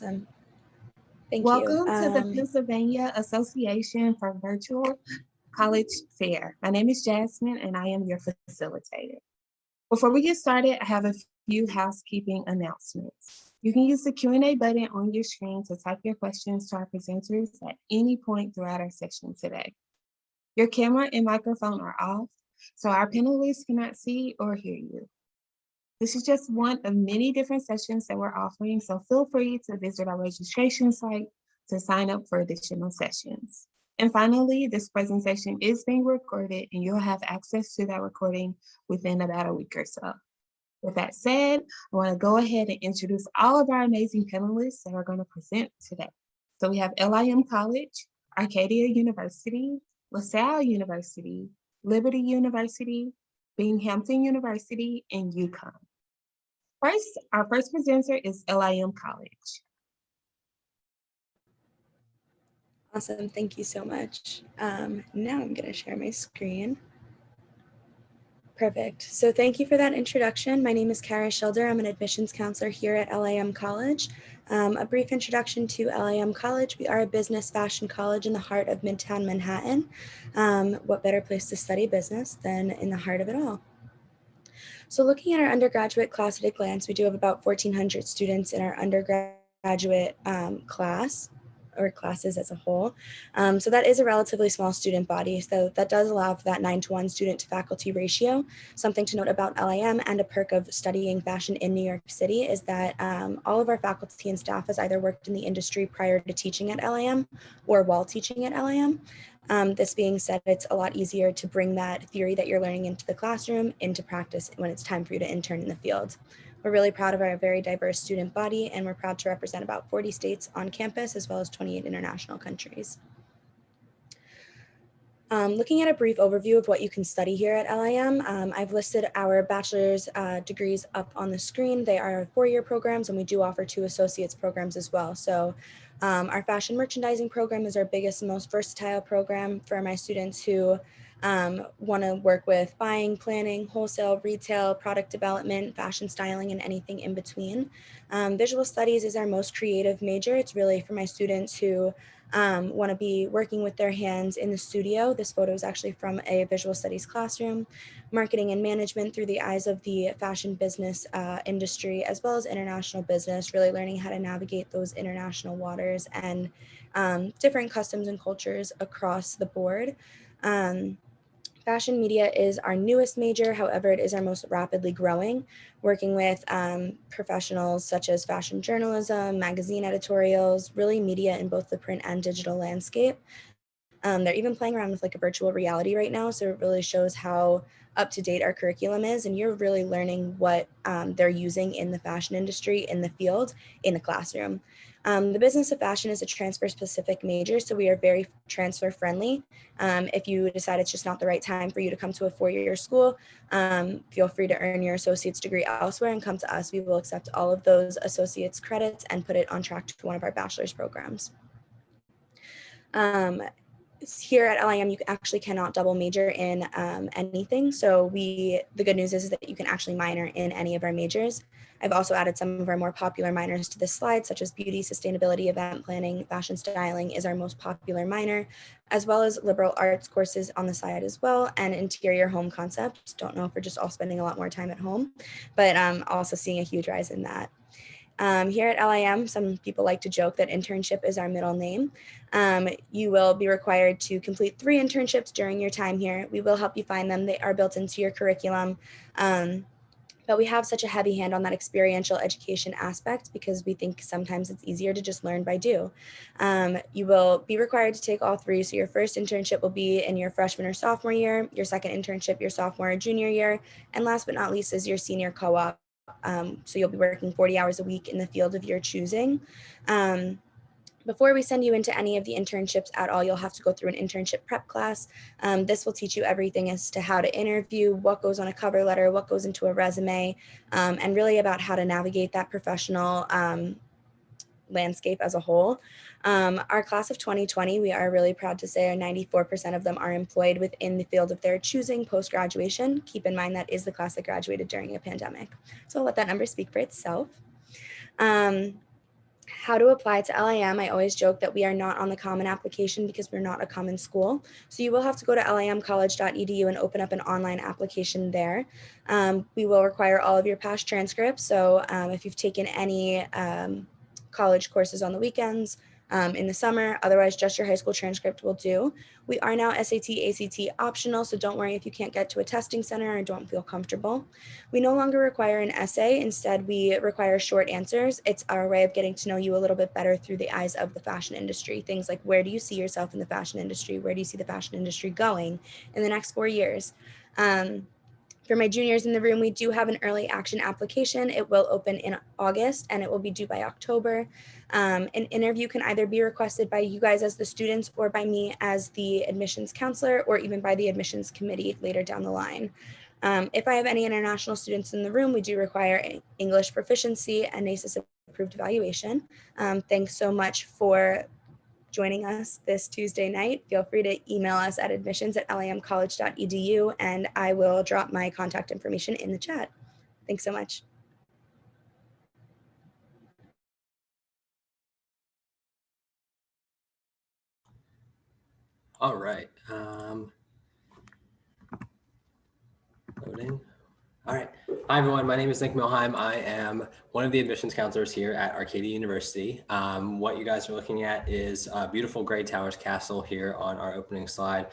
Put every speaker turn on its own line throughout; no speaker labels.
Awesome. Thank you.
Welcome to the Pennsylvania Association for Virtual College Fair. My name is Jasmine and I am your facilitator. Before we get started, I have a few housekeeping announcements. You can use the Q&A button on your screen to type your questions to our presenters at any point throughout our session today. Your camera and microphone are off, so our panelists cannot see or hear you. This is just one of many different sessions that we're offering, so feel free to visit our registration site to sign up for additional sessions. And finally, this presentation is being recorded and you'll have access to that recording within about a week or so. With that said, I want to go ahead and introduce all of our amazing panelists that are going to present today. So we have LIM College, Arcadia University, Salle University, Liberty University, Binghamton University, and Uconn. First, our first presenter is LIM College.
Awesome, thank you so much. Now I'm gonna share my screen. Perfect, so thank you for that introduction. My name is Kara Schilder. I'm an admissions counselor here at LIM College. A brief introduction to LIM College. We are a business fashion college in the heart of Midtown Manhattan. What better place to study business than in the heart of it all? So looking at our undergraduate class at a glance, we do have about 1,400 students in our undergraduate class, or classes as a whole. So that is a relatively small student body. So that does allow for that 9-to-1 student to faculty ratio. Something to note about LIM and a perk of studying fashion in New York City is that all of our faculty and staff has either worked in the industry prior to teaching at LIM or while teaching at LIM. This being said, it's a lot easier to bring that theory that you're learning into the classroom into practice when it's time for you to intern in the field. We're really proud of our very diverse student body, and we're proud to represent about 40 states on campus, as well as 28 international countries. Looking at a brief overview of what you can study here at LIM, I've listed our bachelor's degrees up on the screen. They are 4-year programs, and we do offer 2 associate's programs as well. So our fashion merchandising program is our biggest and most versatile program for my students who want to work with buying, planning, wholesale, retail, product development, fashion styling, and anything in between. Visual studies is our most creative major. It's really for my students who want to be working with their hands in the studio. This photo is actually from a visual studies classroom. Marketing and management through the eyes of the fashion business industry, as well as international business, really learning how to navigate those international waters and different customs and cultures across the board. Fashion media is our newest major, however, it is our most rapidly growing, working with professionals such as fashion journalism, magazine editorials, really media in both the print and digital landscape. They're even playing around with like a virtual reality right now, so it really shows how up to date our curriculum is, and you're really learning what they're using in the fashion industry, in the field, in the classroom. The business of fashion is a transfer specific major, so we are very transfer friendly. If you decide it's just not the right time for you to come to a 4-year school, feel free to earn your associate's degree elsewhere and come to us. We will accept all of those associate's credits and put it on track to one of our bachelor's programs. Here at LIM, you actually cannot double major in anything. So the good news is that you can actually minor in any of our majors. I've also added some of our more popular minors to this slide, such as beauty, sustainability, event planning, fashion styling is our most popular minor, as well as liberal arts courses on the side as well, and interior home concepts. Don't know if we're just all spending a lot more time at home, but also seeing a huge rise in that. Here at LIM, some people like to joke that internship is our middle name. You will be required to complete 3 internships during your time here. We will help you find them. They are built into your curriculum. But we have such a heavy hand on that experiential education aspect because we think sometimes it's easier to just learn by do. You will be required to take all 3. So your first internship will be in your freshman or sophomore year, your second internship, your sophomore or junior year, and last but not least is your senior co-op. So you'll be working 40 hours a week in the field of your choosing. Before we send you into any of the internships at all, you'll have to go through an internship prep class. This will teach you everything as to how to interview, what goes on a cover letter, what goes into a resume, and really about how to navigate that professional landscape as a whole. Our class of 2020, we are really proud to say 94% of them are employed within the field of their choosing post-graduation. Keep in mind that is the class that graduated during a pandemic. So I'll let that number speak for itself. How to apply to LIM. I always joke that we are not on the common application because we're not a common school. So you will have to go to limcollege.edu and open up an online application there. We will require all of your past transcripts. So if you've taken any college courses on the weekends, in the summer, otherwise just your high school transcript will do. We are now SAT, ACT optional, so don't worry if you can't get to a testing center or don't feel comfortable. We no longer require an essay. Instead, we require short answers. It's our way of getting to know you a little bit better through the eyes of the fashion industry. Things like, where do you see yourself in the fashion industry? Where do you see the fashion industry going in the next 4 years? For my juniors in the room, we do have an early action application. It will open in August and it will be due by October. An interview can either be requested by you guys as the students or by me as the admissions counselor, or even by the admissions committee later down the line. If I have any international students in the room, we do require English proficiency and NACIS approved evaluation. Thanks so much for joining us this Tuesday night. Feel free to email us at admissions@limcollege.edu, and I will drop my contact information in the chat. Thanks so much.
All right. Loading. All right. Hi, everyone. My name is Nick Milheim. I am one of the admissions counselors here at Arcadia University. What you guys are looking at is a beautiful Grey Towers Castle here on our opening slide.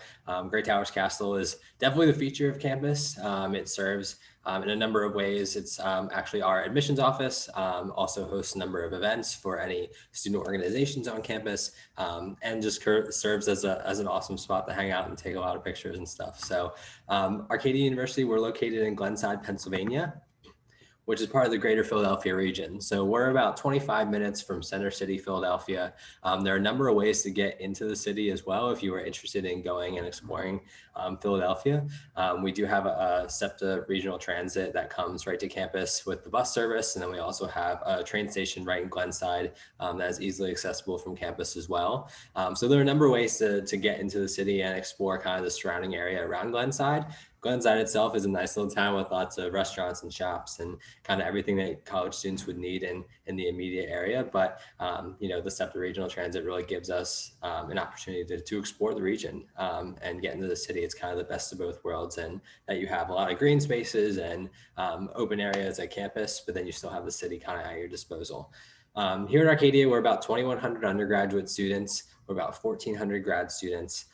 Grey Towers Castle is definitely the feature of campus. It serves in a number of ways. It's actually our admissions office, also hosts a number of events for any student organizations on campus, and just serves as an awesome spot to hang out and take a lot of pictures and stuff. So Arcadia University, we're located in Glenside, Pennsylvania, which is part of the greater Philadelphia region. So we're about 25 minutes from Center City, Philadelphia. There are a number of ways to get into the city as well if you are interested in going and exploring Philadelphia. We do have a SEPTA regional transit that comes right to campus with the bus service. And then we also have a train station right in Glenside that is easily accessible from campus as well. So there are a number of ways to get into the city and explore kind of the surrounding area around Glenside. Glenside itself is a nice little town with lots of restaurants and shops and kind of everything that college students would need in the immediate area. But, the SEPTA Regional Transit really gives us an opportunity to explore the region and get into the city. It's kind of the best of both worlds, and that you have a lot of green spaces and open areas at campus, but then you still have the city kind of at your disposal. Here in Arcadia, we're about 2,100 undergraduate students. We're about 1,400 grad students.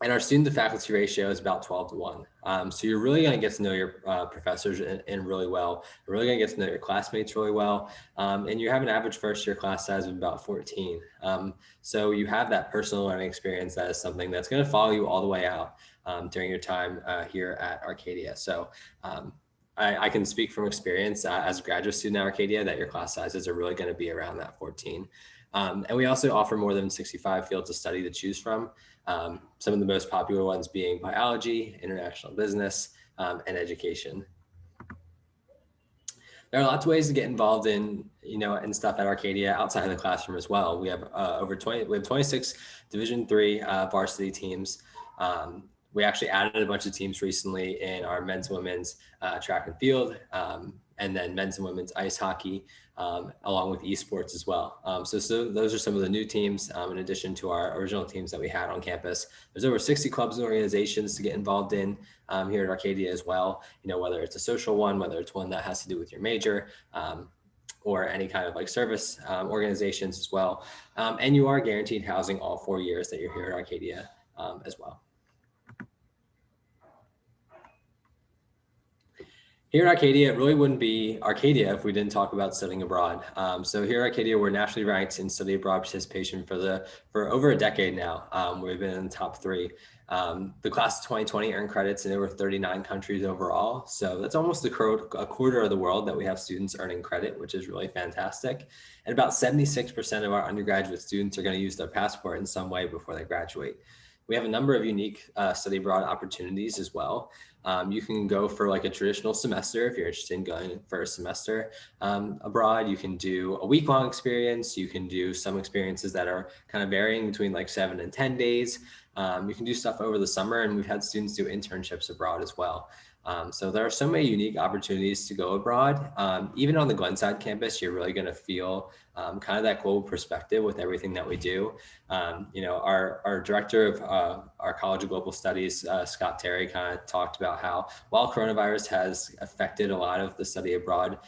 And our student to faculty ratio is about 12-1. So you're really going to get to know your professors in really well. You're really going to get to know your classmates really well. And you have an average first year class size of about 14. So you have that personal learning experience that is something that's going to follow you all the way out during your time here at Arcadia. So I can speak from experience as a graduate student at Arcadia that your class sizes are really going to be around that 14. And we also offer more than 65 fields of study to choose from. Some of the most popular ones being biology, international business, and education. There are lots of ways to get involved in, and stuff at Arcadia outside of the classroom as well. We have we have 26 Division III varsity teams. We actually added a bunch of teams recently in our men's and women's track and field, and then men's and women's ice hockey, along with esports as well. So those are some of the new teams in addition to our original teams that we had on campus. There's over 60 clubs and organizations to get involved in here at Arcadia as well, whether it's a social one, whether it's one that has to do with your major, or any kind of service organizations as well. And you are guaranteed housing all 4 years that you're here at Arcadia as well. Here at Arcadia, it really wouldn't be Arcadia if we didn't talk about studying abroad. So here at Arcadia, we're nationally ranked in study abroad participation for over a decade now. We've been in the top 3. The class of 2020 earned credits in over 39 countries overall. So that's almost a quarter of the world that we have students earning credit, which is really fantastic. And about 76% of our undergraduate students are going to use their passport in some way before they graduate. We have a number of unique study abroad opportunities as well. You can go for a traditional semester if you're interested in going for a semester abroad. You can do a week-long experience. You can do some experiences that are kind of varying between 7 and 10 days. You can do stuff over the summer, and we've had students do internships abroad as well. So there are so many unique opportunities to go abroad. Even on the Glenside campus, you're really going to feel kind of that global perspective with everything that we do. Our director of our College of Global Studies, Scott Terry, kind of talked about how while coronavirus has affected a lot of the study abroad,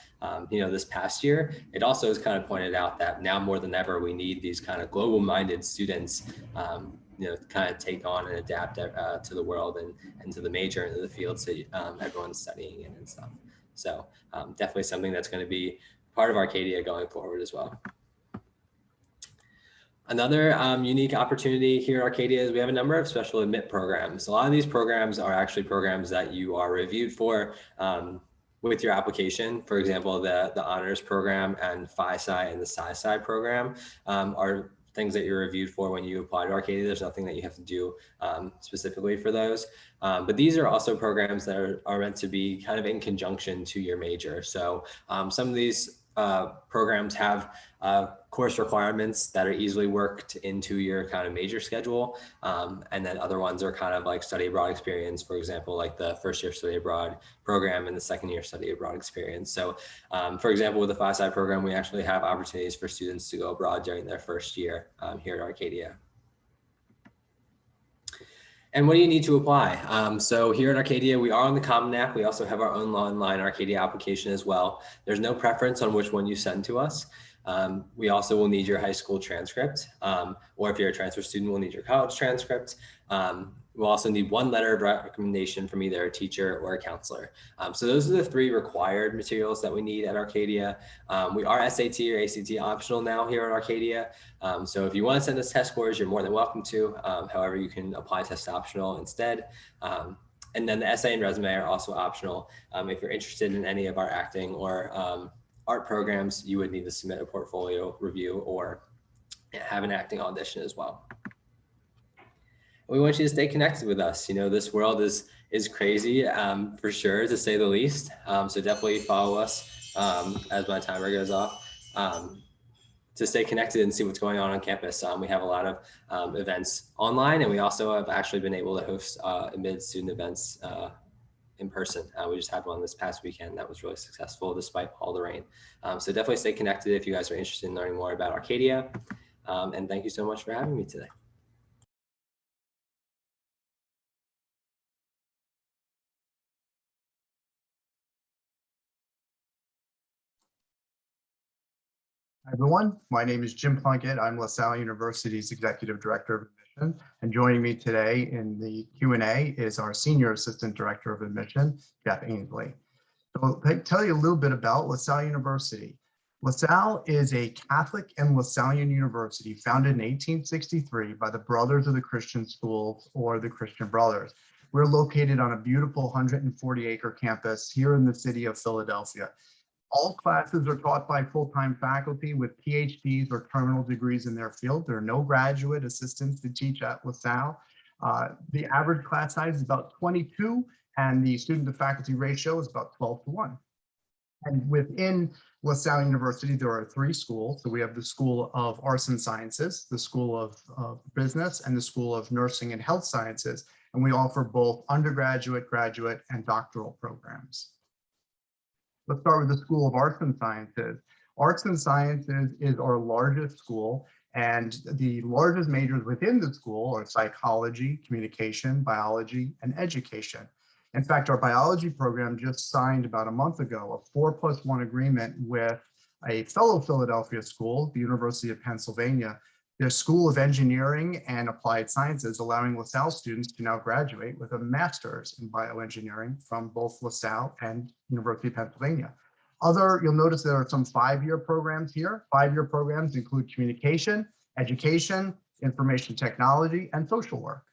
this past year, it also has kind of pointed out that now more than ever, we need these kind of global-minded students, kind of take on and adapt to the world and to the major and to the fields that everyone's studying in and stuff. So definitely something that's going to be part of Arcadia going forward as well. Another unique opportunity here at Arcadia is we have a number of special admit programs. A lot of these programs are actually programs that you are reviewed for with your application. For example, the honors program and Phi-Sci and the Sci-Sci program are things that you're reviewed for when you apply to Arcadia. There's nothing that you have to do specifically for those. But these are also programs that are meant to be kind of in conjunction to your major. So some of these programs have course requirements that are easily worked into your kind of major schedule. And then other ones are kind of like study abroad experience, for example, like the first year study abroad program and the second year study abroad experience. So for example, with the Phi-Sci program, we actually have opportunities for students to go abroad during their first year here at Arcadia. And what do you need to apply? So here at Arcadia, we are on the Common App. We also have our own online Arcadia application as well. There's no preference on which one you send to us. We also will need your high school transcript, or if you're a transfer student, we'll need your college transcript. We'll also need one letter of recommendation from either a teacher or a counselor. So those are the three required materials that we need at Arcadia. We are SAT or ACT optional now here at Arcadia. So if you want to send us test scores, you're more than welcome to. However, you can apply test optional instead. And then the essay and resume are also optional. If you're interested in any of our acting or art programs, you would need to submit a portfolio review or have an acting audition as well. We want you to stay connected with us. This world is crazy for sure, to say the least. So definitely follow us as my timer goes off to stay connected and see what's going on campus. We have a lot of events online, and we also have actually been able to host admitted student events in person. We just had one this past weekend that was really successful despite all the rain. So definitely stay connected if you guys are interested in learning more about Arcadia. And thank you so much for having me today.
Hi everyone, my name is Jim Plunkett. I'm Salle University's Executive Director of Admission, and joining me today in the Q&A is our Senior Assistant Director of Admission, Jeff Ainsley. So I'll tell you a little bit about LaSalle University. LaSalle is a Catholic and Lasallian university founded in 1863 by the Brothers of the Christian Schools, or the Christian Brothers. We're located on a beautiful 140-acre campus here in the city of Philadelphia. All classes are taught by full-time faculty with PhDs or terminal degrees in their field. There are no graduate assistants to teach at LaSalle. The average class size is about 22, and the student to faculty ratio is about 12:1. And within LaSalle University, there are 3 schools. So we have the School of Arts and Sciences, the School of Business, and the School of Nursing and Health Sciences. And we offer both undergraduate, graduate, and doctoral programs. Let's start with the School of Arts and Sciences. Arts and Sciences is our largest school, and the largest majors within the school are psychology, communication, biology, and education. In fact, our biology program just signed about a month ago a 4+1 agreement with a fellow Philadelphia school, the University of Pennsylvania, their School of Engineering and Applied Sciences, allowing LaSalle students to now graduate with a master's in bioengineering from both LaSalle and University of Pennsylvania. You'll notice there are some 5-year programs here. 5-year programs include communication, education, information technology, and social work.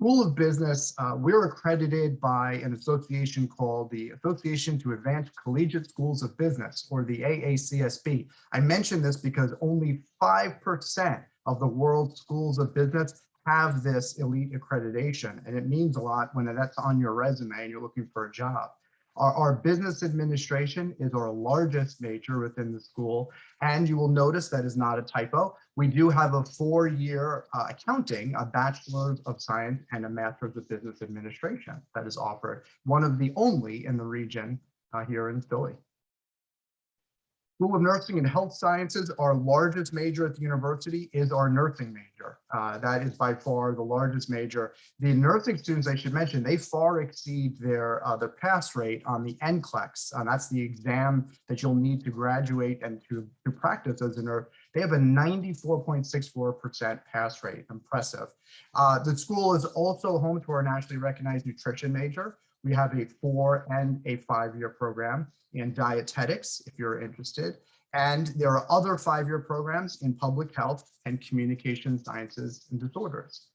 School of Business, we're accredited by an association called the Association to Advance Collegiate Schools of Business, or the AACSB. I mention this because only 5% of the world's schools of business have this elite accreditation, and it means a lot when that's on your resume and you're looking for a job. Our business administration is our largest major within the school, and you will notice that is not a typo. We do have a 4-year accounting, a Bachelor's of Science and a Master's of Business Administration that is offered, one of the only in the region here in Philly. School of Nursing and Health Sciences, our largest major at the university is our nursing major. That is by far the largest major. The nursing students, I should mention, they far exceed their pass rate on the NCLEX. That's the exam that you'll need to graduate and to practice as a nurse. They have a 94.64% pass rate, impressive. The school is also home to our nationally recognized nutrition major. We have a 4 and a 5-year program in dietetics, if you're interested. And there are other 5-year programs in public health and communication sciences and disorders.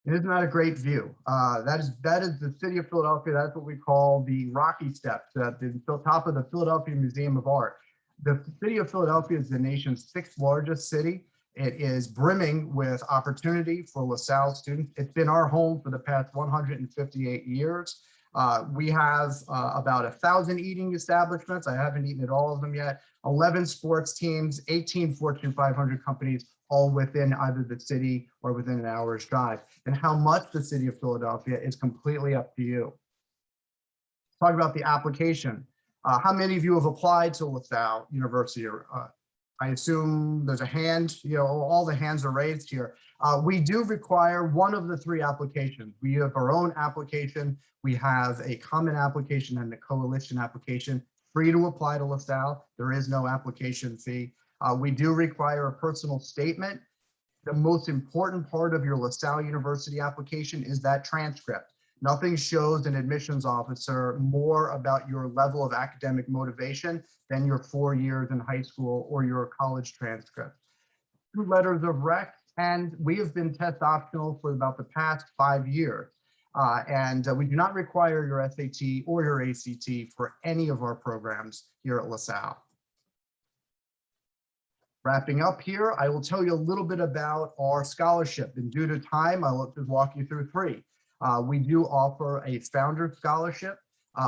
And isn't that a great view? That is the city of Philadelphia. That's what we call the Rocky Steps at the top of the Philadelphia Museum of Art. The city of Philadelphia is the nation's 6th largest city. It is brimming with opportunity for LaSalle students. It's been our home for the past 158 years. We have about 1,000 eating establishments. I haven't eaten at all of them yet. 11 sports teams, 18 Fortune 500 companies, all within either the city or within an hour's drive. And how much the city of Philadelphia is completely up to you. Talk about the application. How many of you have applied to LaSalle University? I assume there's a hand, all the hands are raised here. We do require one of the 3 applications. We have our own application. We have a common application and a coalition application, free to apply to LaSalle. There is no application fee. We do require a personal statement. The most important part of your LaSalle University application is that transcript. Nothing shows an admissions officer more about your level of academic motivation than your 4 years in high school or your college transcript. 2 letters of rec, and we have been test optional for about the past 5 years. We do not require your SAT or your ACT for any of our programs here at LaSalle. Wrapping up here, I will tell you a little bit about our scholarship, and due to time, I will just walk you through 3. We do offer a founder scholarship,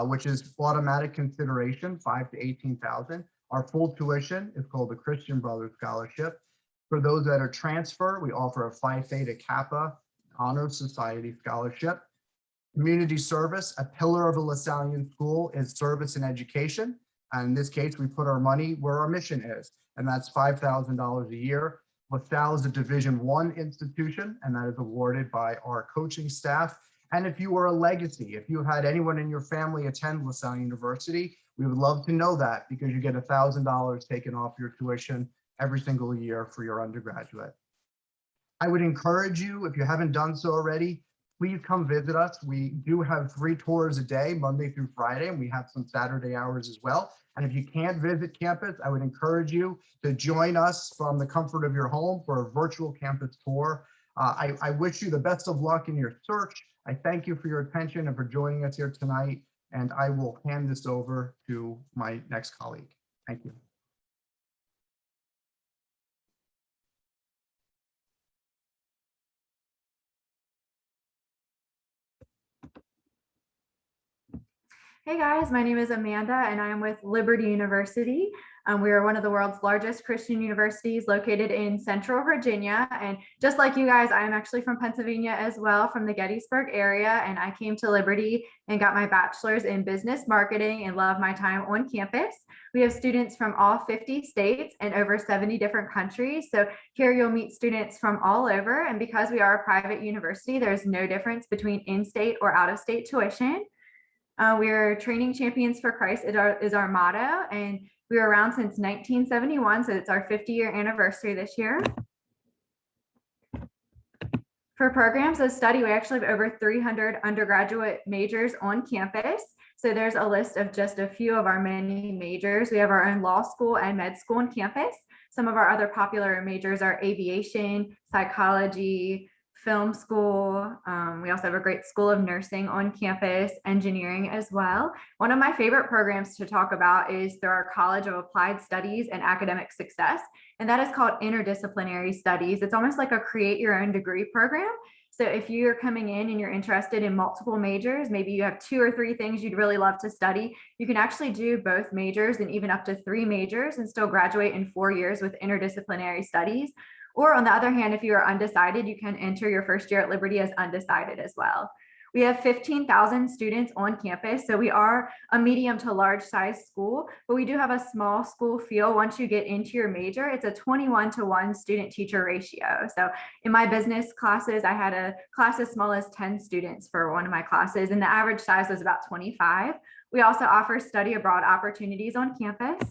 which is automatic consideration, $5,000 to $18,000. Our full tuition is called the Christian Brothers Scholarship. For those that are transfer, we offer a Phi Theta Kappa Honor Society Scholarship. Community service, a pillar of a LaSallian school is service and education. And in this case, we put our money where our mission is, and that's $5,000 a year. LaSalle is a Division I institution, and that is awarded by our coaching staff. And if you are a legacy, if you had anyone in your family attend LaSalle University, we would love to know that, because you get $1,000 taken off your tuition every single year for your undergraduate. I would encourage you, if you haven't done so already, please come visit us. We do have 3 tours a day, Monday through Friday, and we have some Saturday hours as well. And if you can't visit campus, I would encourage you to join us from the comfort of your home for a virtual campus tour. I wish you the best of luck in your search. I thank you for your attention and for joining us here tonight. And I will hand this over to my next colleague. Thank you.
Hey guys, my name is Amanda and I am with Liberty University. We are one of the world's largest Christian universities located in Central Virginia. And just like you guys, I am actually from Pennsylvania as well, from the Gettysburg area. And I came to Liberty and got my bachelor's in business marketing and love my time on campus. We have students from all 50 states and over 70 different countries. So here you'll meet students from all over. And because we are a private university, there's no difference between in-state or out-of-state tuition. We're training champions for Christ is our motto, and we were around since 1971, so it's our 50-year anniversary this year. For programs of study, we actually have over 300 undergraduate majors on campus. So there's a list of just a few of our many majors. We have our own law school and med school on campus. Some of our other popular majors are aviation, psychology, film school. We also have a great school of nursing on campus, engineering as well. One of my favorite programs to talk about is through our College of Applied Studies and Academic Success, and that is called Interdisciplinary Studies. It's almost like a create your own degree program. So if you're coming in and you're interested in multiple majors, maybe you have 2 or 3 things you'd really love to study, you can actually do both majors and even up to 3 majors and still graduate in 4 years with interdisciplinary studies. Or on the other hand, if you are undecided, you can enter your first year at Liberty as undecided as well. We have 15,000 students on campus, so we are a medium to large size school, but we do have a small school feel. Once you get into your major, it's a 21-to-1 student teacher ratio. So in my business classes, I had a class as small as 10 students for one of my classes, and the average size was about 25. We also offer study abroad opportunities on campus.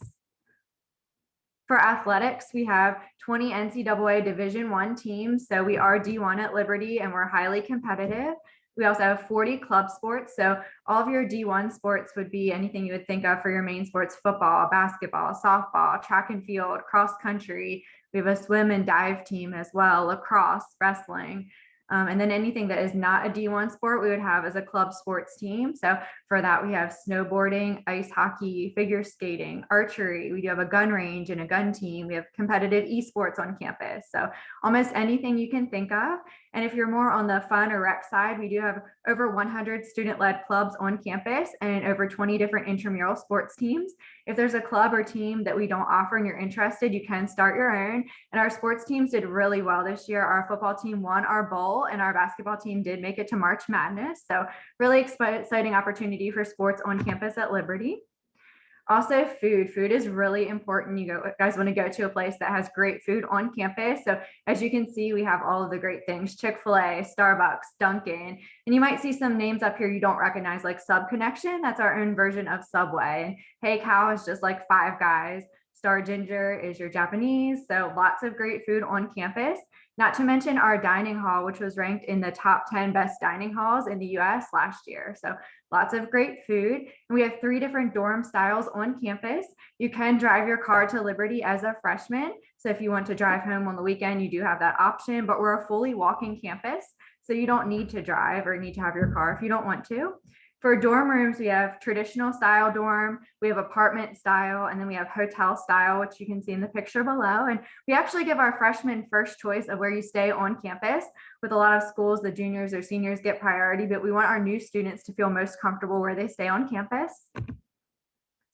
For athletics, we have 20 NCAA Division I teams. So we are D1 at Liberty and we're highly competitive. We also have 40 club sports. So all of your D1 sports would be anything you would think of for your main sports: football, basketball, softball, track and field, cross country. We have a swim and dive team as well, lacrosse, wrestling. And then anything that is not a D1 sport, we would have as a club sports team. So for that, we have snowboarding, ice hockey, figure skating, archery. We do have a gun range and a gun team. We have competitive esports on campus. So almost anything you can think of. And if you're more on the fun or rec side, we do have over 100 student-led clubs on campus and over 20 different intramural sports teams. If there's a club or team that we don't offer and you're interested, you can start your own. And our sports teams did really well this year. Our football team won our bowl and our basketball team did make it to March Madness. So really exciting opportunity for sports on campus at Liberty. Also, food. Food is really important. You guys want to go to a place that has great food on campus. So as you can see, we have all of the great things: Chick-fil-A, Starbucks, Dunkin'. And you might see some names up here you don't recognize, like Sub Connection. That's our own version of Subway. And Hey Cow is just like Five Guys. Star Ginger is your Japanese. So lots of great food on campus. Not to mention our dining hall, which was ranked in the top 10 best dining halls in the US last year. So lots of great food. And we have 3 different dorm styles on campus. You can drive your car to Liberty as a freshman. So if you want to drive home on the weekend, you do have that option, but we're a fully walking campus. So you don't need to drive or need to have your car if you don't want to. For dorm rooms, we have traditional style dorm, we have apartment style, and then we have hotel style, which you can see in the picture below. And we actually give our freshmen first choice of where you stay on campus. With a lot of schools, the juniors or seniors get priority, but we want our new students to feel most comfortable where they stay on campus.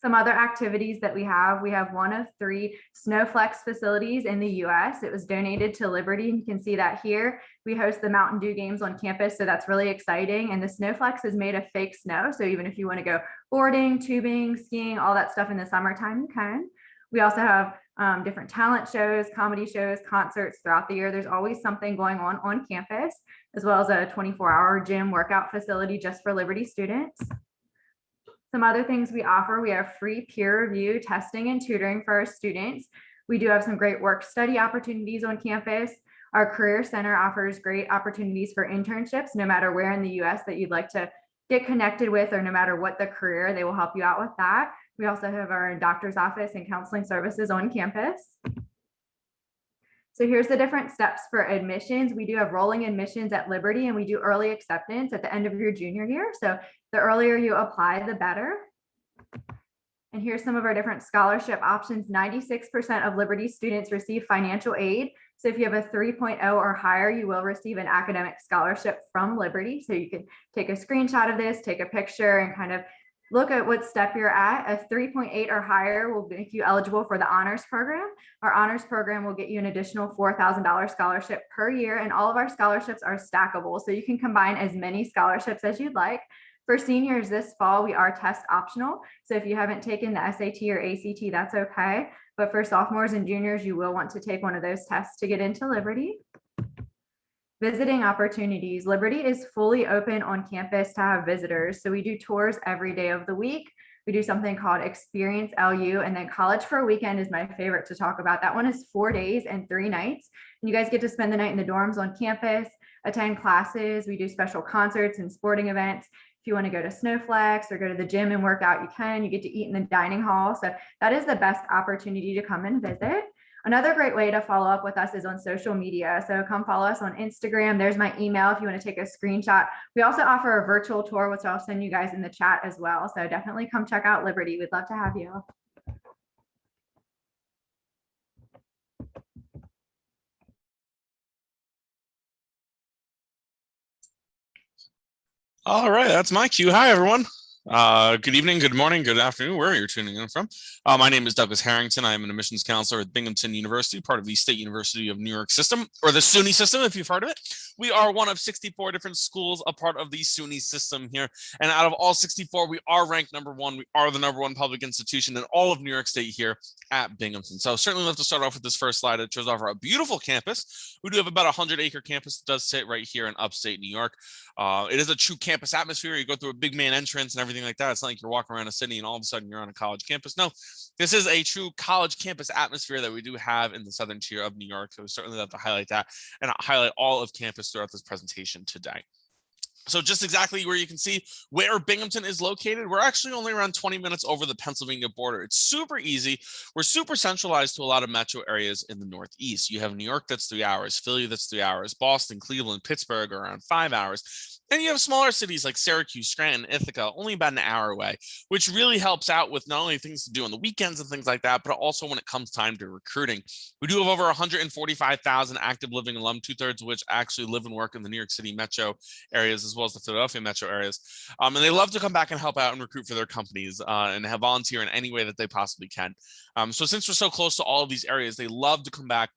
Some other activities that we have one of 3 Snowflex facilities in the US. It was donated to Liberty. You can see that here. We host the Mountain Dew games on campus, so that's really exciting. And the Snowflex is made of fake snow. So even if you want to go boarding, tubing, skiing, all that stuff in the summertime, you can. We also have different talent shows, comedy shows, concerts throughout the year. There's always something going on campus, as well as a 24-hour gym workout facility just for Liberty students. Some other things we offer: we have free peer review testing and tutoring for our students. We do have some great work study opportunities on campus. Our Career Center offers great opportunities for internships, no matter where in the US that you'd like to get connected with, or no matter what the career, they will help you out with that. We also have our doctor's office and counseling services on campus. So here's the different steps for admissions. We do have rolling admissions at Liberty, and we do early acceptance at the end of your junior year. So the earlier you apply, the better. And here's some of our different scholarship options. 96% of Liberty students receive financial aid. So if you have a 3.0 or higher, you will receive an academic scholarship from Liberty. So you can take a screenshot of this, take a picture, and kind of look at what step you're at. A 3.8 or higher will make you eligible for the honors program. Our honors program will get you an additional $4,000 scholarship per year, and all of our scholarships are stackable. So you can combine as many scholarships as you'd like. For seniors this fall, we are test optional. So if you haven't taken the SAT or ACT, that's okay. But for sophomores and juniors, you will want to take one of those tests to get into Liberty. Visiting opportunities. Liberty is fully open on campus to have visitors. So we do tours every day of the week. We do something called Experience LU, and then College for a Weekend is my favorite to talk about. That one is 4 days and 3 nights. And you guys get to spend the night in the dorms on campus, attend classes. We do special concerts and sporting events. If you want to go to Snowflex or go to the gym and work out, you can. You get to eat in the dining hall. So that is the best opportunity to come and visit. Another great way to follow up with us is on social media. So come follow us on Instagram. There's my email if you want to take a screenshot. We also offer a virtual tour, which I'll send you guys in the chat as well. So definitely come check out Liberty. We'd love to have you.
All right, that's my cue. Hi, everyone. Good evening, good morning, good afternoon, wherever you're tuning in from. My name is Douglas Harrington. I am an admissions counselor at Binghamton University, part of the State University of New York system, or the SUNY system, if you've heard of it. We are one of 64 different schools, a part of the SUNY system here. And out of all 64, we are ranked #1. We are the #1 public institution in all of New York State here at Binghamton. So certainly love to start off with this first slide. It shows off our beautiful campus. We do have about a 100-acre campus that does sit right here in upstate New York. It is a true campus atmosphere. You go through a big man entrance and everything like that. It's not like you're walking around a city and all of a sudden you're on a college campus. No, this is a true college campus atmosphere that we do have in the southern tier of New York. So we certainly love to highlight that and highlight all of campus throughout this presentation today. So just exactly where you can see where Binghamton is located, we're actually only around 20 minutes over the Pennsylvania border. It's super easy. We're super centralized to a lot of metro areas in the Northeast. You have New York that's 3 hours, Philly that's 3 hours, Boston, Cleveland, Pittsburgh are around 5 hours. And you have smaller cities like Syracuse, Scranton, Ithaca, only about an hour away, which really helps out with not only things to do on the weekends and things like that, but also when it comes time to recruiting. We do have over 145,000 active living alum, 2/3 of which actually live and work in the New York City metro areas, as well as the Philadelphia metro areas. And they love to come back and help out and recruit for their companies and have volunteer in any way that they possibly can. So since we're so close to all of these areas, they love to come back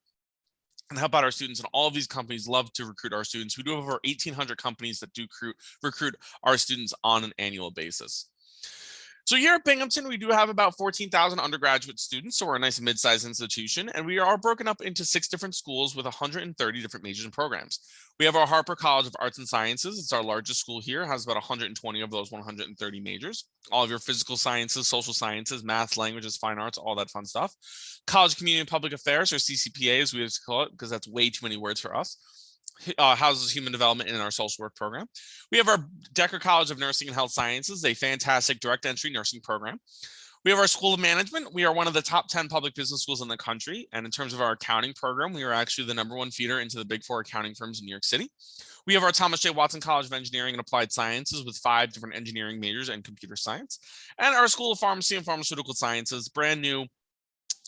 and help out our students, and all of these companies love to recruit our students. We do have over 1,800 companies that do recruit our students on an annual basis. So here at Binghamton, we do have about 14,000 undergraduate students, so we're a nice mid-sized institution, and we are broken up into 6 different schools with 130 different majors and programs. We have our Harper College of Arts and Sciences. It's our largest school here. It has about 120 of those 130 majors. All of your physical sciences, social sciences, math, languages, fine arts, all that fun stuff. College Community and Public Affairs, or CCPA as we used to call it, because that's way too many words for us. Houses human development in our social work program. We have our Decker College of Nursing and Health Sciences, a fantastic direct entry nursing program. We have our School of Management. We are one of the top 10 public business schools in the country. And in terms of our accounting program, we are actually the #1 feeder into the big 4 accounting firms in New York City. We have our Thomas J. Watson College of Engineering and Applied Sciences with 5 different engineering majors and computer science. And our School of Pharmacy and Pharmaceutical Sciences, brand new.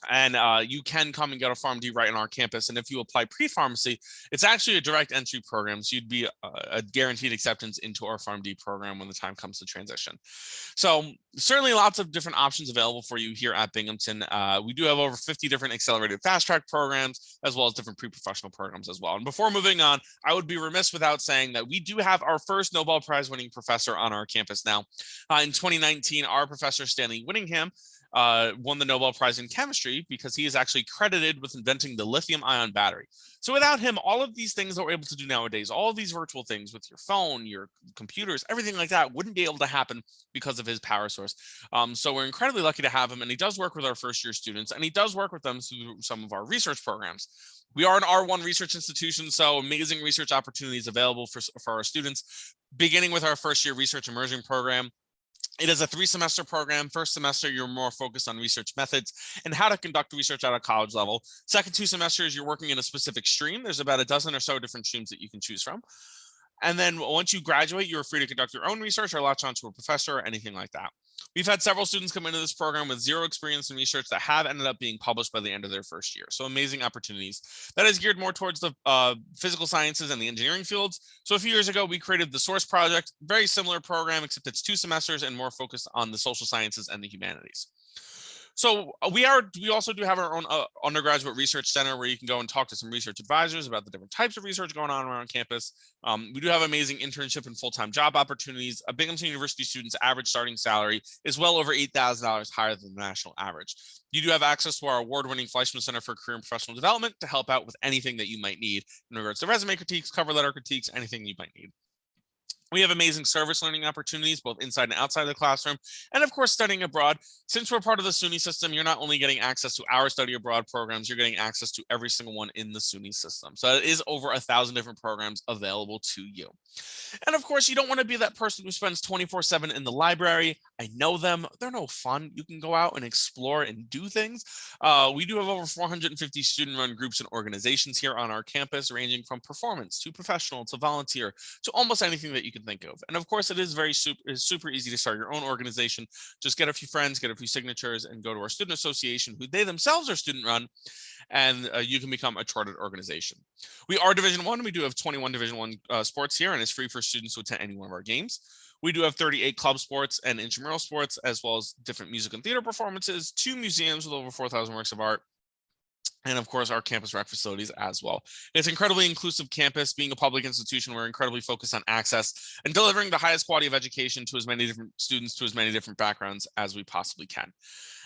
And you can come and get a PharmD right on our campus. And if you apply pre-pharmacy, it's actually a direct entry program. So you'd be a guaranteed acceptance into our PharmD program when the time comes to transition. So certainly lots of different options available for you here at Binghamton. We do have over 50 different accelerated fast track programs, as well as different pre-professional programs as well. And before moving on, I would be remiss without saying that we do have our first Nobel Prize winning professor on our campus now. In 2019, our professor, Stanley Whittingham, won the Nobel Prize in chemistry because he is actually credited with inventing the lithium-ion battery. So without him, all of these things that we're able to do nowadays, all of these virtual things with your phone, your computers, everything like that wouldn't be able to happen because of his power source. So we're incredibly lucky to have him, and he does work with our first-year students, and he does work with them through some of our research programs. We are an R1 research institution, so amazing research opportunities available for our students, beginning with our first-year research immersion program. It is a 3-semester program. First semester, you're more focused on research methods and how to conduct research at a college level. Second 2 semesters, you're working in a specific stream. There's about a dozen or so different streams that you can choose from. And then once you graduate, you're free to conduct your own research or latch onto a professor or anything like that. We've had several students come into this program with 0 experience in research that have ended up being published by the end of their first year. So amazing opportunities. That is geared more towards the physical sciences and the engineering fields. So a few years ago, we created the SOURCE project, very similar program, except it's 2 semesters and more focused on the social sciences and the humanities. So we also do have our own undergraduate research center where you can go and talk to some research advisors about the different types of research going on around campus. We do have amazing internship and full-time job opportunities. A Binghamton University student's average starting salary is well over $8,000 higher than the national average. You do have access to our award-winning Fleischman Center for Career and Professional Development to help out with anything that you might need in regards to resume critiques, cover letter critiques, anything you might need. We have amazing service learning opportunities, both inside and outside of the classroom, and of course, studying abroad. Since we're part of the SUNY system, you're not only getting access to our study abroad programs, you're getting access to every single one in the SUNY system. So it is over 1,000 different programs available to you. And of course, you don't want to be that person who spends 24/7 in the library. I know them. They're no fun. You can go out and explore and do things. We do have over 450 student-run groups and organizations here on our campus, ranging from performance to professional to volunteer to almost anything that you can can think of. And of course, it is super easy to start your own organization. Just get a few friends, get a few signatures, and go to our student association, who they themselves are student run, and you can become a chartered organization. We are Division I. We do have 21 Division I sports here, and it's free for students to attend any one of our games. We do have 38 club sports and intramural sports, as well as different music and theater performances, 2 museums with over 4,000 works of art, and of course, our campus rec facilities as well. It's an incredibly inclusive campus. Being a public institution, we're incredibly focused on access and delivering the highest quality of education to as many different students, to as many different backgrounds as we possibly can.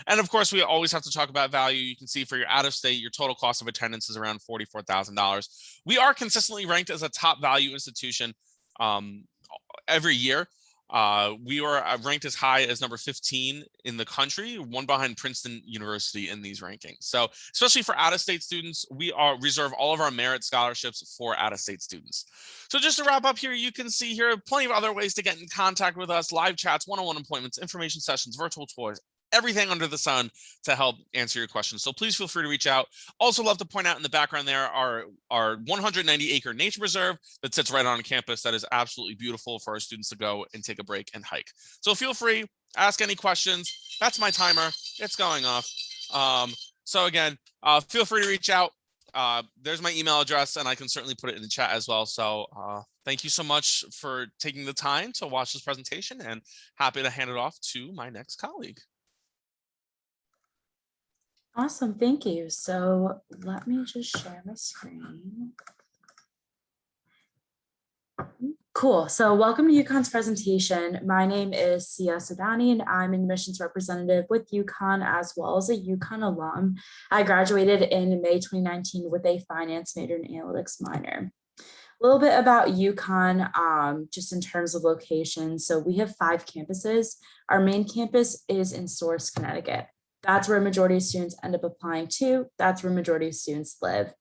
And of course, we always have to talk about value. You can see for your out-of-state, your total cost of attendance is around $44,000. We are consistently ranked as a top value institution every year. We are ranked as high as number 15 in the country, one behind Princeton University in these rankings. So especially for out-of-state students, we reserve all of our merit scholarships for out-of-state students. So just to wrap up here, you can see here plenty of other ways to get in contact with us: live chats, one-on-one appointments, information sessions, virtual tours, everything under the sun to help answer your questions. So please feel free to reach out. Also love to point out in the background there our 190-acre nature reserve that sits right on campus. That is absolutely beautiful for our students to go and take a break and hike. So feel free, ask any questions. That's my timer. It's going off. So again, feel free to reach out. There's my email address, and I can certainly put it in the chat as well. So thank you so much for taking the time to watch this presentation, and happy to hand it off to my next colleague.
Awesome, thank you. So let me just share my screen. Cool, so welcome to Uconn's presentation. My name is Sia Sadani, and I'm an admissions representative with Uconn, as well as a Uconn alum. I graduated in May 2019 with a finance major and analytics minor. A little bit about Uconn, just in terms of location. So we have 5 campuses. Our main campus is in Source, Connecticut. That's where a majority of students end up applying to. That's where a majority of students live.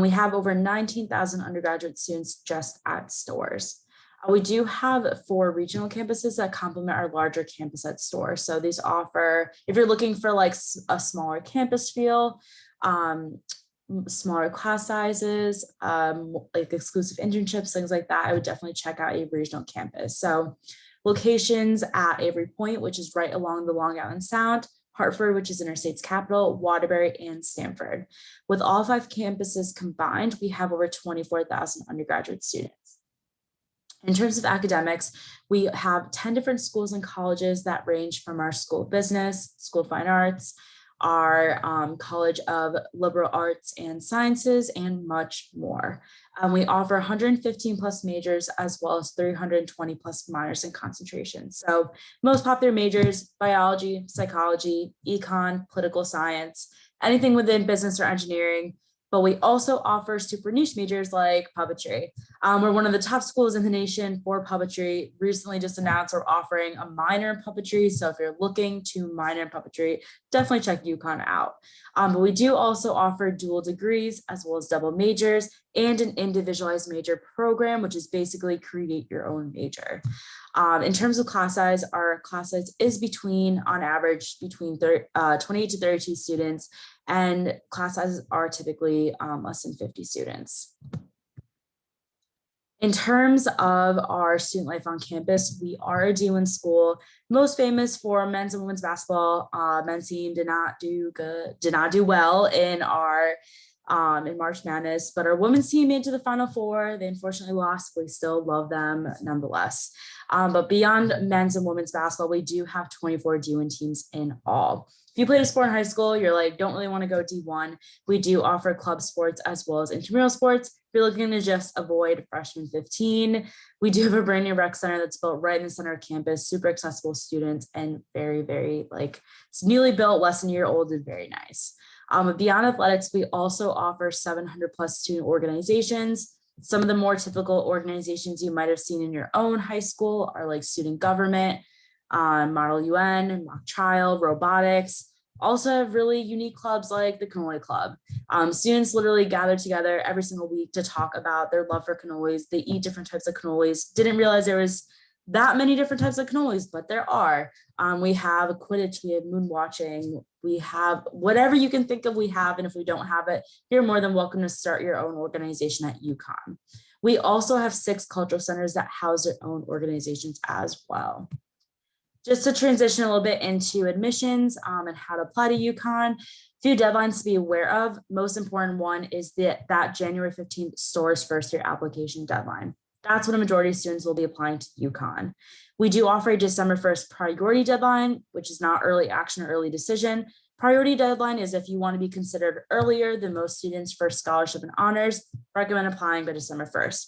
We have over 19,000 undergraduate students just at Storrs. We do have 4 regional campuses that complement our larger campus at Storrs. So these offer, if you're looking for like a smaller campus feel, smaller class sizes, like exclusive internships, things like that, I would definitely check out a regional campus. So locations at Avery Point, which is right along the Long Island Sound, Hartford, which is Interstate's capital, Waterbury, and Stamford. With all 5 campuses combined, we have over 24,000 undergraduate students. In terms of academics, we have 10 different schools and colleges that range from our School of Business, School of Fine Arts, our College of Liberal Arts and Sciences, and much more. We offer 115 plus majors, as well as 320 plus minors and concentrations. So most popular majors: biology, psychology, econ, political science, anything within business or engineering. But we also offer super niche majors like puppetry. We're one of the top schools in the nation for puppetry. Recently just announced we're offering a minor in puppetry. So if you're looking to minor in puppetry, definitely check Uconn out. But we do also offer dual degrees, as well as double majors, and an individualized major program, which is basically create your own major. In terms of class size, our class size is on average, between 28 to 32 students, and class sizes are typically less than 50 students. In terms of our student life on campus, we are a D1 school, most famous for men's and women's basketball. Men's team did not do well in our in March Madness, but our women's team made it to the Final Four. They unfortunately lost. We still love them nonetheless. But beyond men's and women's basketball, we do have 24 D1 teams in all. If you played a sport in high school, you're like, don't really want to go D1. We do offer club sports as well as intramural sports. If you're looking to just avoid freshman 15, we do have a brand new rec center that's built right in the center of campus, super accessible students, and very, very it's newly built, less than a year old, and very nice. Beyond athletics, we also offer 700 plus student organizations. Some of the more typical organizations you might have seen in your own high school are like student government, Model UN, Mock Child, robotics. Also have really unique clubs like the cannoli club. Students literally gather together every single week to talk about their love for cannolis. They eat different types of cannolis. Didn't realize there was that many different types of cannolis, but there are. We have Quidditch, we have moon watching, we have whatever you can think of, we have. And if we don't have it, you're more than welcome to start your own organization at Uconn. We also have 6 cultural centers that house their own organizations as well. Just to transition a little bit into admissions and how to apply to UConn, few deadlines to be aware of. Most important one is that January 15th STORS first year application deadline. That's when a majority of students will be applying to UConn. We do offer a December 1st priority deadline, which is not early action or early decision. Priority deadline is if you want to be considered earlier than most students for scholarship and honors, recommend applying by December 1st.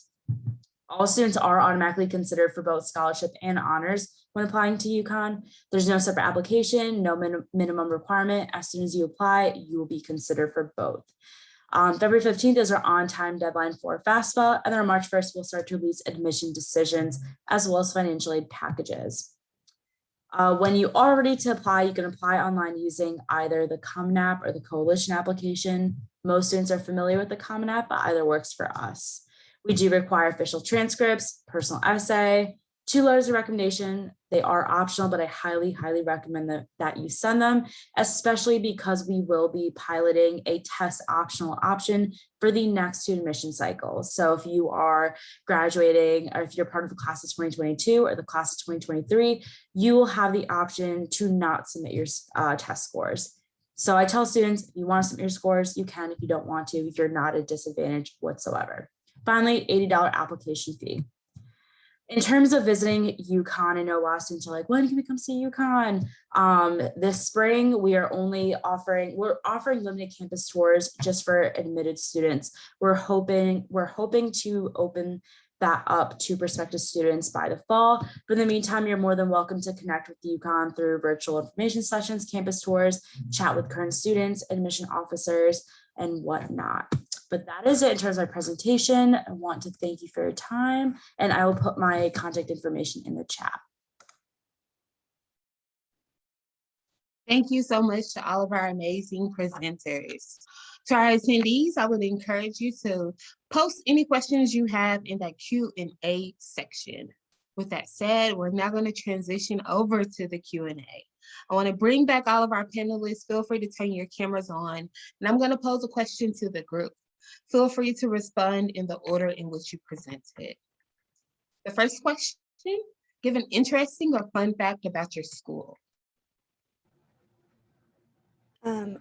All students are automatically considered for both scholarship and honors when applying to UConn. There's no separate application, no minimum requirement. As soon as you apply, you will be considered for both. February 15th is our on-time deadline for FAFSA, and then on March 1st, we'll start to release admission decisions as well as financial aid packages. When you are ready to apply, you can apply online using either the Common App or the Coalition application. Most students are familiar with the Common App, but either works for us. We do require official transcripts, personal essay, 2 letters of recommendation. They are optional, but I highly, highly recommend that you send them, especially because we will be piloting a test optional option for the next 2 admission cycles. So if you are graduating, or if you're part of the class of 2022 or the class of 2023, you will have the option to not submit your test scores. So I tell students, if you want to submit your scores, you can. If you don't want to, if you're not at a disadvantage whatsoever. Finally, $80 application fee. In terms of visiting UConn, I know a lot of students are like, when can we come see UConn? This spring, we're offering limited campus tours just for admitted students. We're hoping to open that up to prospective students by the fall. But in the meantime, you're more than welcome to connect with UConn through virtual information sessions, campus tours, chat with current students, admission officers, and whatnot. But that is it in terms of my presentation. I want to thank you for your time, and I will put my contact information in the chat.
Thank you so much to all of our amazing presenters. To our attendees, I would encourage you to post any questions you have in that Q&A section. With that said, we're now going to transition over to the Q&A. I want to bring back all of our panelists. Feel free to turn your cameras on, and I'm going to pose a question to the group. Feel free to respond in the order in which you presented. The first question, give an interesting or fun fact about your school.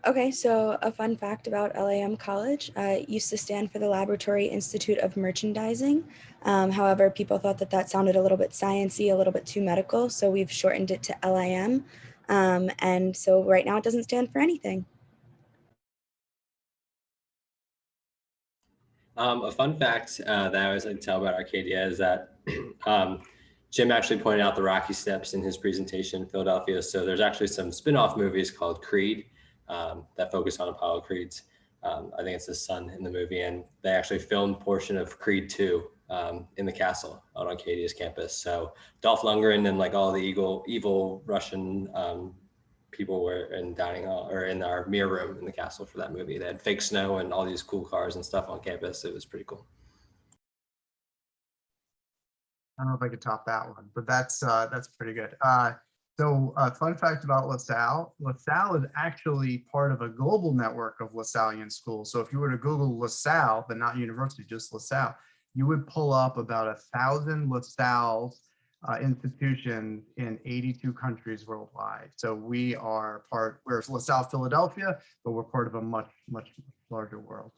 Okay, so a fun fact about LIM College, it used to stand for the Laboratory Institute of Merchandising. However, people thought that sounded a little bit sciencey, a little bit too medical, so we've shortened it to LIM. And so right now it doesn't stand for anything.
A fun fact that I always like to tell about Arcadia is that Jim actually pointed out the Rocky Steps in his presentation in Philadelphia. So there's actually some spin-off movies called Creed that focus on Apollo Creed's. I think it's his son in the movie, and they actually filmed a portion of Creed 2 in the castle on Arcadia's campus. So Dolph Lundgren and like all the evil Russian people were in dining hall or in our mirror room in the castle for that movie. They had fake snow and all these cool cars and stuff on campus. It was pretty cool.
I don't know if I could top that one, but that's pretty good. So fun fact about LaSalle. LaSalle is actually part of a global network of LaSallian schools. So if you were to Google LaSalle, but not university, just LaSalle, you would pull up about 1,000 LaSalle institutions in 82 countries worldwide. So we're LaSalle, Philadelphia, but we're part of a much, much larger world.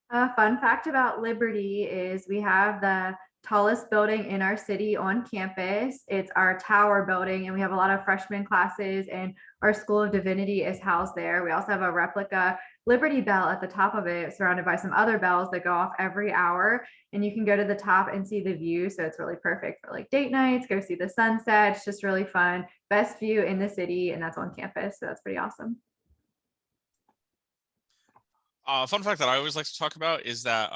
A fun fact about Liberty is we have the tallest building in our city on campus. It's our tower building, and we have a lot of freshman classes, and our School of Divinity is housed there. We also have a replica Liberty Bell at the top of it, surrounded by some other bells that go off every hour, and you can go to the top and see the view. So it's really perfect for like date nights, go see the sunset. It's just really fun. Best view in the city, and that's on campus. So that's pretty awesome.
Fun fact that I always like to talk about is that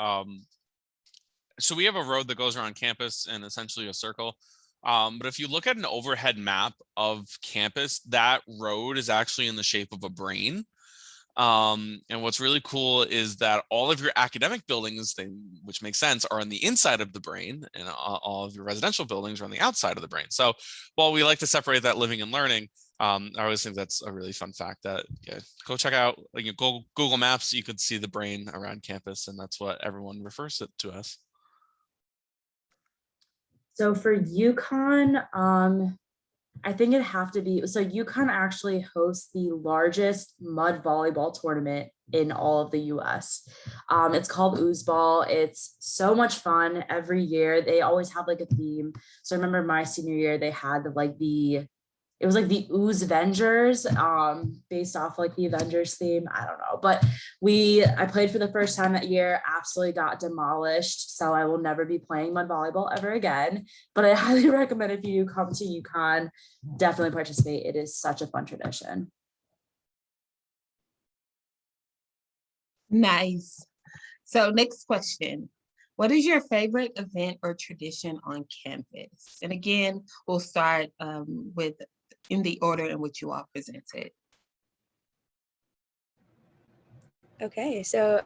so we have a road that goes around campus in essentially a circle. But if you look at an overhead map of campus, that road is actually in the shape of a brain. And what's really cool is that all of your academic buildings, which makes sense, are on the inside of the brain, and all of your residential buildings are on the outside of the brain. So while we like to separate that living and learning, I always think that's a really fun fact that, yeah, go check out, like, go Google Maps, you could see the brain around campus, and that's what everyone refers it to as.
So for UConn, I think it'd have to be, so UConn actually hosts the largest mud volleyball tournament in all of the US. It's called Oozball. It's so much fun every year. They always have like a theme. So I remember my senior year, they had it was like the Ooze Avengers, based off like the Avengers theme. I don't know, but I played for the first time that year, absolutely got demolished. So I will never be playing mud volleyball ever again. But I highly recommend, if you come to UConn, definitely participate. It is such a fun tradition.
Nice. So next question. What is your favorite event or tradition on campus? And again, we'll start with in the order in which you all presented.
Okay, so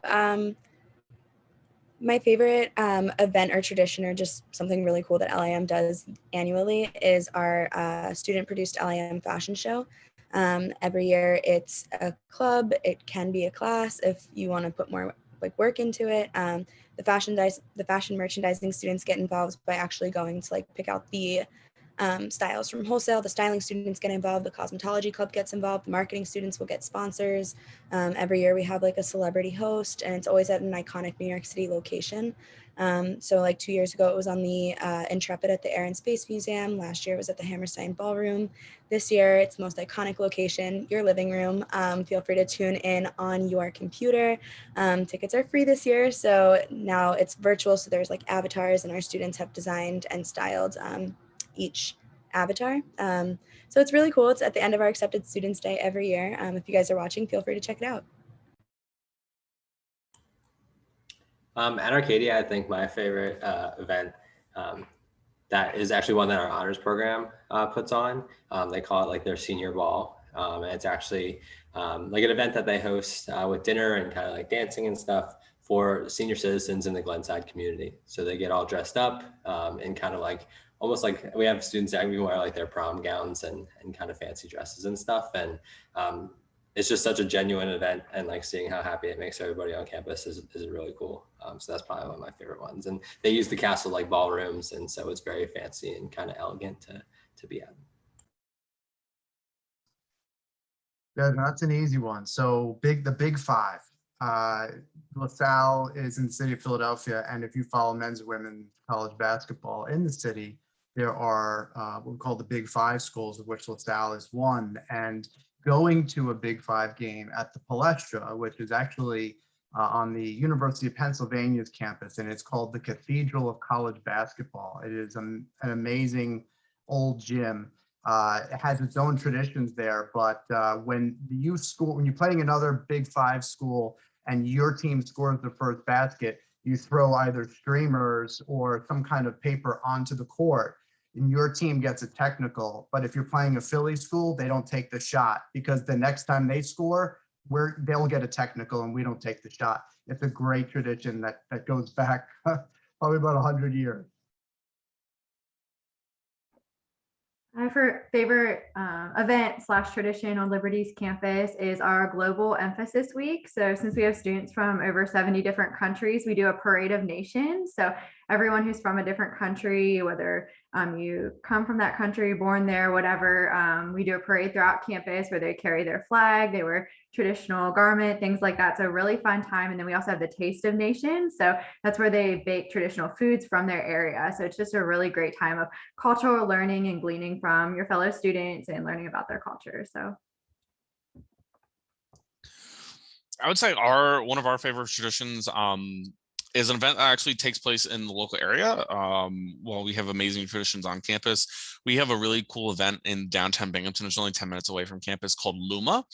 my favorite event or tradition, or just something really cool that LIM does annually, is our student-produced LIM fashion show. Every year it's a club, it can be a class if you want to put more like work into it. The fashion merchandising students get involved by actually going to like pick out the styles from wholesale. The styling students get involved, the cosmetology club gets involved, the marketing students will get sponsors. Every year we have like a celebrity host, and it's always at an iconic New York City location. So like 2 years ago, it was on the Intrepid at the Air and Space Museum. Last year it was at the Hammerstein Ballroom. This year it's the most iconic location, your living room. Feel free to tune in on your computer. Tickets are free this year, so now it's virtual, so there's like avatars, and our students have designed and styled each avatar. So it's really cool. It's at the end of our Accepted Students Day every year. If you guys are watching, feel free to check it out.
At Arcadia, I think my favorite event that is actually one that our honors program puts on. They call it like their senior ball. And it's actually like an event that they host with dinner and kind of like dancing and stuff for senior citizens in the Glenside community. So they get all dressed up and kind of like, almost like we have students that even wear like their prom gowns and kind of fancy dresses and stuff. And it's just such a genuine event, and like seeing how happy it makes everybody on campus is really cool. So that's probably one of my favorite ones. And they use the castle like ballrooms, and so it's very fancy and kind of elegant to be at.
Yeah, that's an easy one. So the big five. LaSalle is in the city of Philadelphia, and if you follow men's and women's college basketball in the city, there are what we call the Big Five schools, of which LaSalle is one. And going to a Big Five game at the Palestra, which is actually on the University of Pennsylvania's campus, and it's called the Cathedral of College Basketball. It is an amazing old gym. It has its own traditions there, but when you're playing another Big Five school and your team scores the first basket, you throw either streamers or some kind of paper onto the court, and your team gets a technical. But if you're playing a Philly school, they don't take the shot, because the next time they score, they'll get a technical and we don't take the shot. It's a great tradition that goes back probably about 100 years.
My favorite event/tradition on Liberty's campus is our Global Emphasis Week. So since we have students from over 70 different countries, we do a parade of nations. So everyone who's from a different country, whether you come from that country, born there, whatever, we do a parade throughout campus where they carry their flag, they wear traditional garment, things like that. So really fun time. And then we also have the Taste of Nations. So that's where they bake traditional foods from their area. So it's just a really great time of cultural learning and gleaning from your fellow students and learning about their culture. So
I would say one of our favorite traditions is an event that actually takes place in the local area. While we have amazing traditions on campus, we have a really cool event in downtown Binghamton. It's only 10 minutes away from campus, called Luma.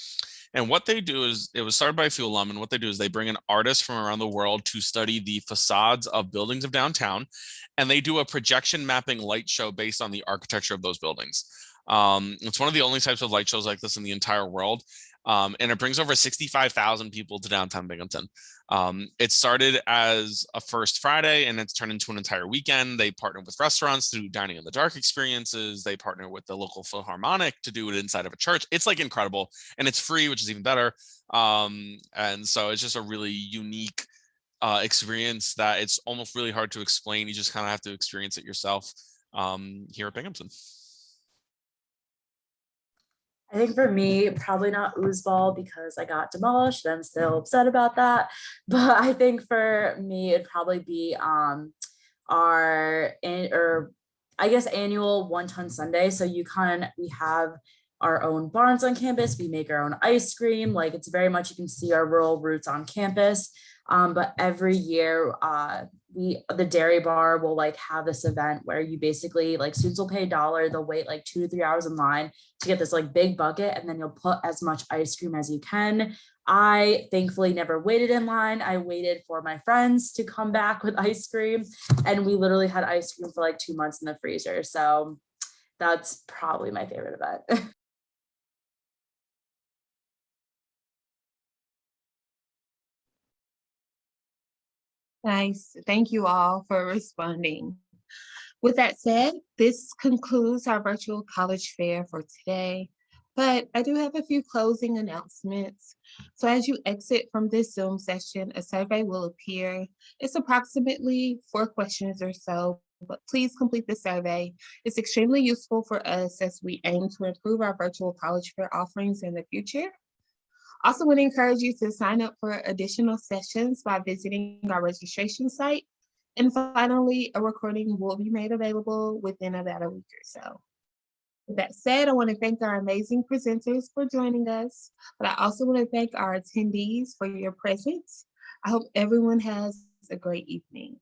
And what they do is, it was started by a few alum, and what they do is they bring in artists from around the world to study the facades of buildings of downtown, and they do a projection mapping light show based on the architecture of those buildings. It's one of the only types of light shows like this in the entire world. and it brings over 65,000 people to downtown Binghamton. It started as a first Friday and it's turned into an entire weekend. They partner with restaurants to do dining in the dark experiences. They partner with the local Philharmonic to do it inside of a church. It's like incredible, and it's free, which is even better. And so it's just a really unique experience that it's almost really hard to explain. You just kind of have to experience it yourself here at Binghamton.
I think for me, probably not Oozball because I got demolished. I'm still upset about that. But I think for me, it'd probably be annual 1-ton Sunday. So Uconn, we have our own barns on campus. We make our own ice cream. Like, it's very much, you can see our rural roots on campus. But every year, the dairy bar will like have this event where you basically, like, students will pay $1, they'll wait like 2 to 3 hours in line to get this like big bucket, and then you'll put as much ice cream as you can. I thankfully never waited in line. I waited for my friends to come back with ice cream, and we literally had ice cream for like 2 months in the freezer. So that's probably my favorite event.
Nice. Thank you all for responding. With that said, this concludes our virtual college fair for today, but I do have a few closing announcements. So as you exit from this Zoom session, a survey will appear. It's approximately 4 questions or so, but please complete the survey. It's extremely useful for us as we aim to improve our virtual college fair offerings in the future. Also want to encourage you to sign up for additional sessions by visiting our registration site. And finally, a recording will be made available within about a week or so. With that said, I want to thank our amazing presenters for joining us, but I also want to thank our attendees for your presence. I hope everyone has a great evening.